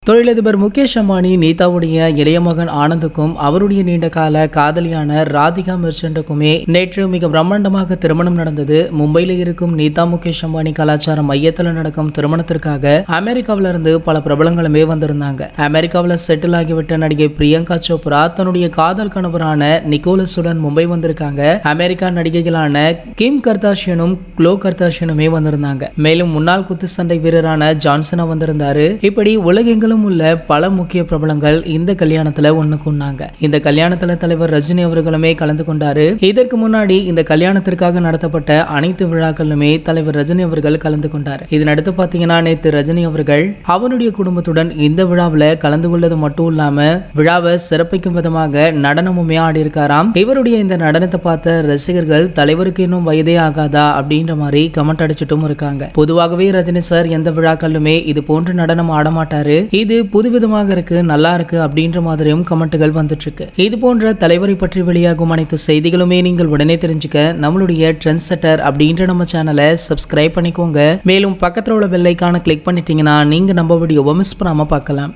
தொழிலதிபர் முகேஷ் அம்பானி நீதாவுடைய இளைய மகன் ஆனந்துக்கும் அவருடைய நீண்ட கால காதலியான ராதிகா மெர்ச்சண்டுக்குமே நேற்று மிக பிரம்மாண்டமாக திருமணம் நடந்தது. மும்பையில் இருக்கும் நீதா முகேஷ் அம்பானி கலாச்சார மையத்தில் நடக்கும் திருமணத்திற்காக அமெரிக்காவில இருந்து பல பிரபலங்களுமே வந்திருந்தாங்க. அமெரிக்காவில் செட்டில் ஆகிவிட்ட நடிகை பிரியங்கா சோப்ரா தன்னுடைய காதல் கணவரான நிக்கோலஸுடன் மும்பை வந்திருக்காங்க. அமெரிக்கா நடிகைகளான கிம் கர்தாஷியனும் க்ளோ கர்தாஷியனுமே வந்திருந்தாங்க. மேலும் முன்னாள் குத்துச்சண்டை வீரரான ஜான்சனா வந்திருந்தாரு. இப்படி உலகெங்கிலும் உள்ள பல முக்கிய பிரபலங்கள் இந்த கல்யாணத்துல ஒண்ணுக்குன்னாங்க. இந்த கல்யாணத்துல தலைவர் ரஜினி அவர்களுமே கலந்து கொண்டாரு. இதற்கு முன்னாடி இந்த கல்யாணத்திற்காக நடத்தப்பட்ட அனைத்து விழாக்களுமே தலைவர் ரஜினி அவர்கள் கலந்து கொண்டாரு. இதனடுத்து பாத்தீங்கன்னா நேத்து ரஜினி அவர்கள் அவனுடைய குடும்பத்துடன் இந்த விழாவில் கலந்து கொள்ளது மட்டும் இல்லாம விழாவை சிறப்பிக்கும் விதமாக நடனமுமே ஆடி இருக்காராம். இவருடைய இந்த நடனத்தை பார்த்த ரசிகர்கள் தலைவருக்கு இன்னும் வயதே ஆகாதா அப்படின்ற மாதிரி கமெண்ட் அடிச்சுட்டும் இருக்காங்க. பொதுவாகவே ரஜினி சார் எந்த விழாக்களுமே இது போன்ற நடனம் ஆட மாட்டாரு. இது புதுவிதமாக இருக்கு, நல்லா இருக்கு அப்படின்ற மாதிரியும் கமெண்ட்டுகள் வந்துட்டு இருக்கு. இது போன்ற தலைவரை பற்றி வெளியாகும் அனைத்து செய்திகளுமே நீங்கள் உடனே தெரிஞ்சுக்க நம்மளுடைய ட்ரெண்ட் செட்டர் அப்படின்ற நம்ம சேனலை சப்ஸ்கிரைப் பண்ணிக்கோங்க. மேலும் பக்கத்தில் உள்ள பெல் ஐகானை கிளிக் பண்ணிட்டீங்கன்னா நீங்க நம்ம வீடியோவை மிஸ் பண்ணாம பார்க்கலாம்.